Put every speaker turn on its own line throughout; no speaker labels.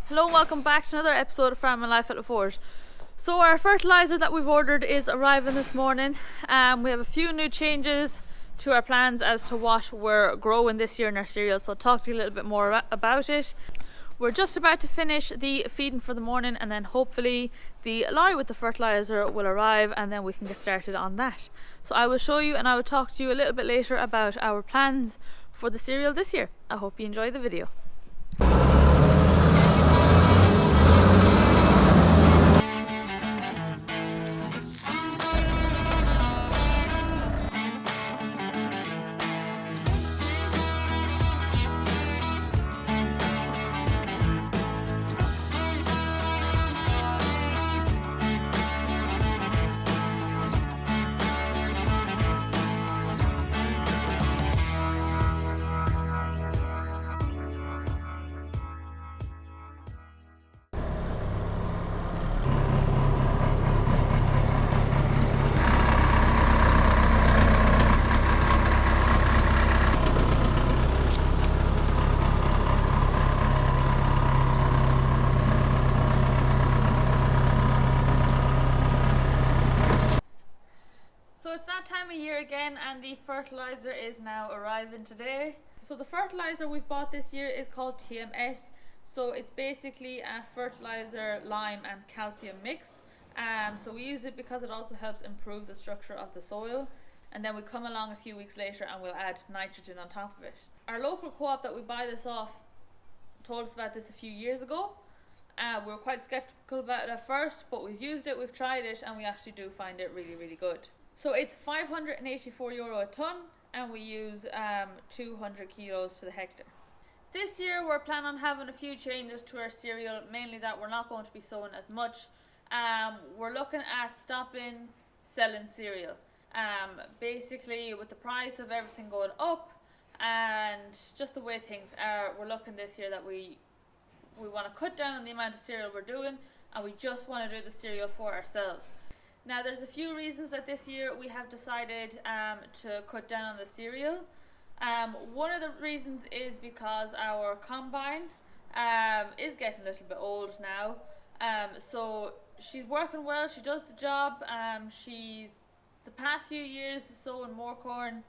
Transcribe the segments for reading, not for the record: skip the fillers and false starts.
Hello and welcome back to another episode of Farm and Life at the Fort. So our fertilizer that we've ordered is arriving this morning. We have a few new changes to our plans as to what we're growing this year in our cereal, so I'll talk to you a little bit more about it. We're just about to finish the feeding for the morning, and then hopefully the lorry with the fertilizer will arrive and then we can get started on that. So I will show you and I will talk to you a little bit later about our plans for the cereal this year. I hope you enjoy the video. So it's that time of year again, and the fertilizer is now arriving today. So the fertilizer we've bought this year is called TMS. So it's basically a fertilizer, lime and calcium mix. So we use it because it also helps improve the structure of the soil. And then we come along a few weeks later and we'll add nitrogen on top of it. Our local co-op that we buy this off told us about this a few years ago. We were quite skeptical about it at first, but we've used it, we've tried it, and we actually do find it really, really good. So it's €584 a tonne, and we use 200 kilos to the hectare. This year we're planning on having a few changes to our cereal, mainly that we're not going to be sowing as much. We're looking at stopping selling cereal. Basically, with the price of everything going up and just the way things are, we're looking this year that we want to cut down on the amount of cereal we're doing, and we just want to do the cereal for ourselves. Now there's a few reasons that this year we have decided to cut down on the cereal. One of the reasons is because our combine is getting a little bit old now. So she's working well, she does the job. She's the past few years sowing more corn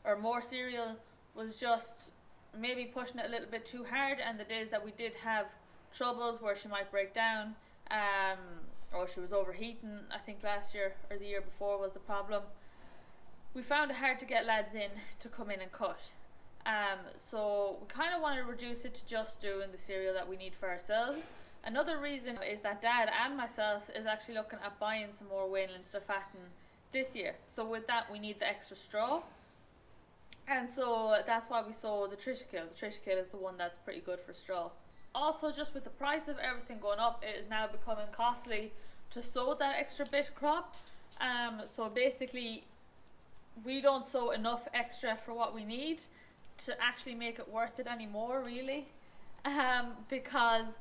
or more cereal was just maybe pushing it a little bit too hard, and the days that we did have troubles where she might break down, or she was overheating, I think last year or the year before was the problem, we found it hard to get lads in to come in and cut. So we kind of want to reduce it to just doing the cereal that we need for ourselves. Another reason is that Dad and myself is actually looking at buying some more Wainland Fatten this year. So with that we need the extra straw, and so that's why we sow the Triticale. The Triticale is the one that's pretty good for straw. Also, just with the price of everything going up, it is now becoming costly to sow that extra bit crop. So basically we don't sow enough extra for what we need to actually make it worth it anymore, really. Because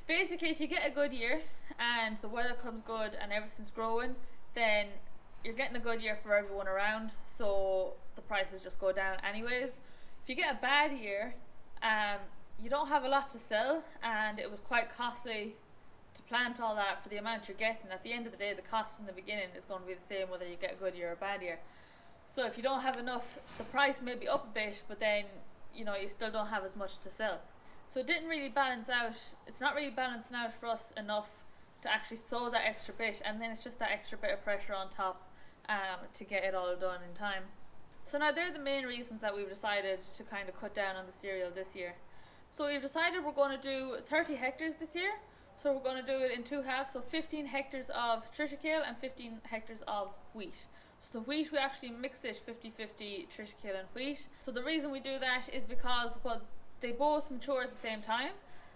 basically if you get a good year and the weather comes good and everything's growing, then you're getting a good year for everyone around, so the prices just go down anyways. If you get a bad year, you don't have a lot to sell, and it was quite costly to plant all that for the amount you're getting. At the end of the day, the cost in the beginning is going to be the same whether you get a good year or a bad year. So if you don't have enough, the price may be up a bit, but then you still don't have as much to sell. So it didn't really balance out. It's not really balancing out for us enough to actually sow that extra bit, and then it's just that extra bit of pressure on top to get it all done in time. So now they're the main reasons that we've decided to kind of cut down on the cereal this year. So we've decided we're going to do 30 hectares this year. So we're going to do it in two halves, so 15 hectares of Triticale and 15 hectares of wheat. So the wheat, we actually mix it 50-50 Triticale and wheat. So the reason we do that is because, well, they both mature at the same time,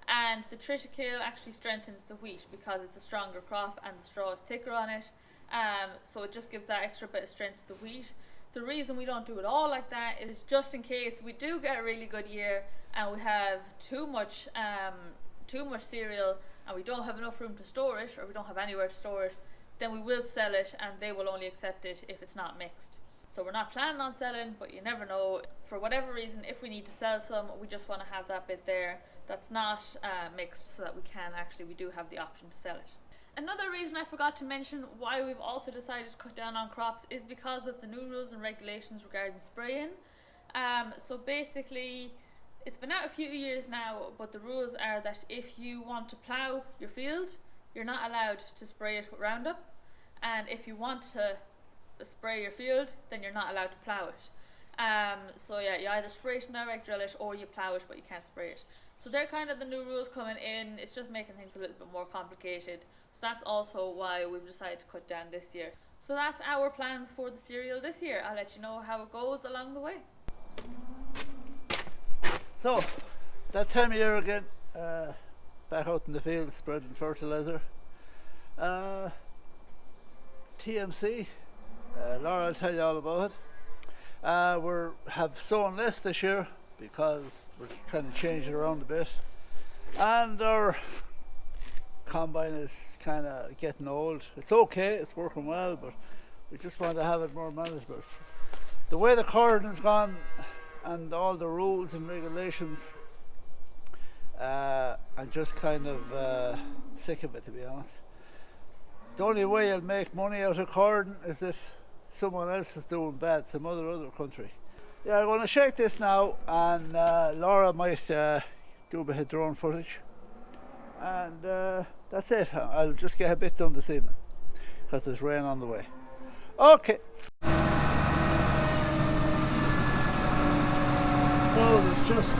and the Triticale actually strengthens the wheat because it's a stronger crop and the straw is thicker on it. So it just gives that extra bit of strength to the wheat. The reason we don't do it all like that is just in case we do get a really good year and we have too much cereal and we don't have enough room to store it, or we don't have anywhere to store it, then we will sell it, and they will only accept it if it's not mixed. So we're not planning on selling, but you never know. For whatever reason, if we need to sell some, we just want to have that bit there that's not mixed, so that we do have the option to sell it. Another reason I forgot to mention why we've also decided to cut down on crops is because of the new rules and regulations regarding spraying. So basically, it's been out a few years now, but the rules are that if you want to plough your field, you're not allowed to spray it with Roundup, and if you want to spray your field, then you're not allowed to plough it. So yeah, you either spray it, direct drill it, or you plough it, but you can't spray it. So they're kind of the new rules coming in. It's just making things a little bit more complicated. So that's also why we've decided to cut down this year. So that's our plans for the cereal this year. I'll let you know how it goes along the way.
So, that time of year again, back out in the field spreading fertilizer. TMC, Laura will tell you all about it. We have sown less this year because we're kind of changing around a bit, and our combine is kind of getting old. It's okay, it's working well, but we just want to have it more manageable. The way the corn has gone and all the rules and regulations, I'm just kind of sick of it, to be honest. The only way you'll make money out of corn is if someone else is doing bad, some other country. Yeah, I'm going to shake this now, and Laura might do a bit of drone footage, and that's it. I'll just get a bit done this evening because there's rain on the way. Okay. So there's just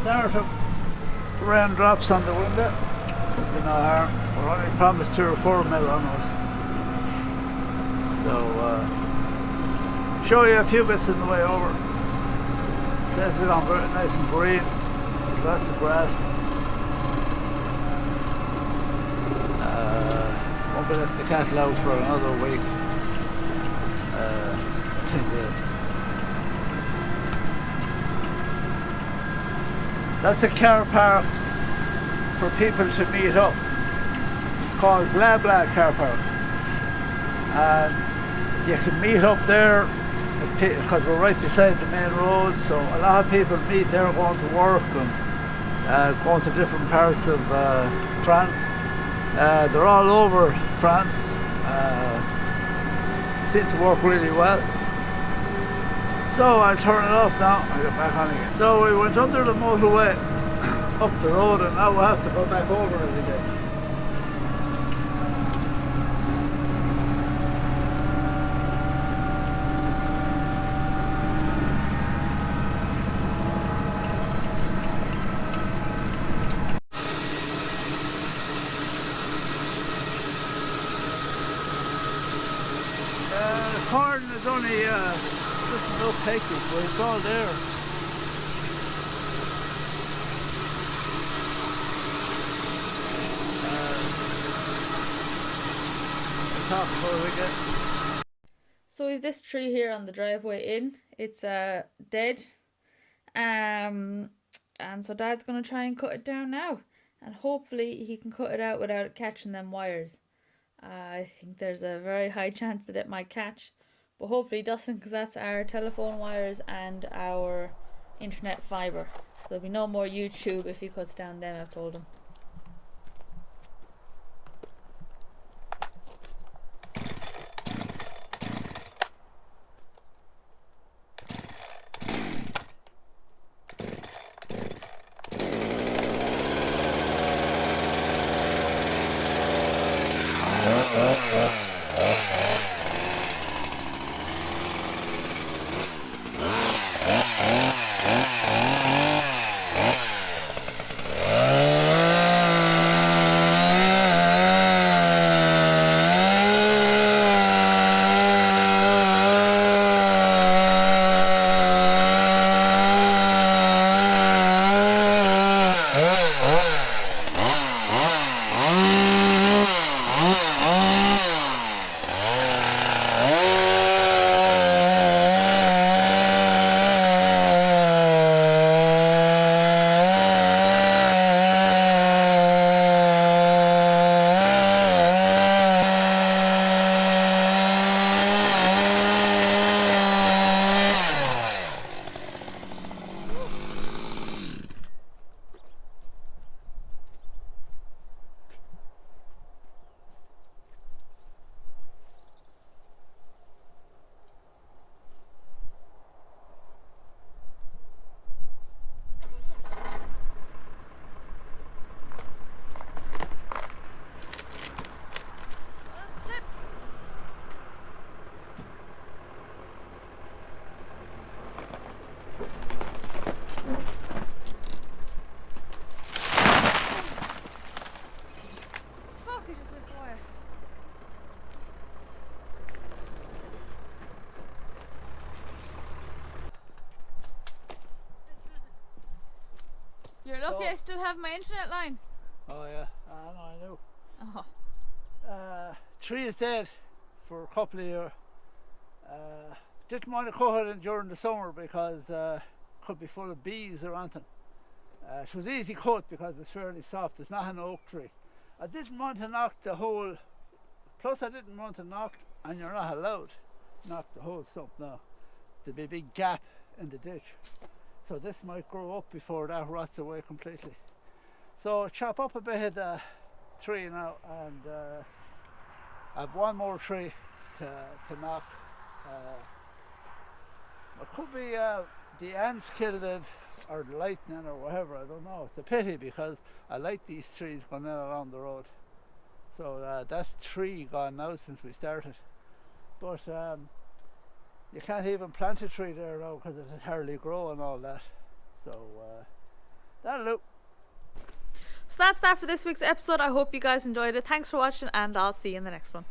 start of raindrops on the window. You know, we're only promised 2 or 4 mil on us. So show you a few bits on the way over. This is on very nice and green. There's lots of grass. Won't be letting the cattle out for another week. 10 days. That's a car park for people to meet up. It's called Blah Blah Car Park. And you can meet up there because we're right beside the main road, so a lot of people meet there going to work and going to different parts of France. They're all over France. Seem to work really well. So I'll turn it off now and get back on again. So we went under the motorway up the road, and now we'll have to go back over it again. The corn is only just enough acres, but it's all there. Talk before we get.
So we have this tree here on the driveway in. It's dead. And so Dad's going to try and cut it down now. And hopefully he can cut it out without catching them wires. I think there's a very high chance that it might catch, but hopefully it doesn't, because that's our telephone wires and our internet fibre. So there'll be no more YouTube if he cuts down them, I've told him. okay, I still have my internet line.
Oh yeah, I know, I know.
Oh.
Tree is dead for a couple of years. Didn't want to cut it during the summer because could be full of bees or anything. It was easy cut because it's fairly soft. It's not an oak tree. I didn't want to knock the whole. Plus, I didn't want to knock, and you're not allowed, knock the whole stump now. There'd be a big gap in the ditch. So this might grow up before that rots away completely. So chop up a bit of the tree now, and I have one more tree to knock. It could be the ants killed it, or the lightning, or whatever. I don't know. It's a pity because I like these trees going in along the road. So that's tree gone now since we started. But you can't even plant a tree there now because it'll hardly grow and all that. So that'll do.
So that's that for this week's episode. I hope you guys enjoyed it. Thanks for watching, and I'll see you in the next one.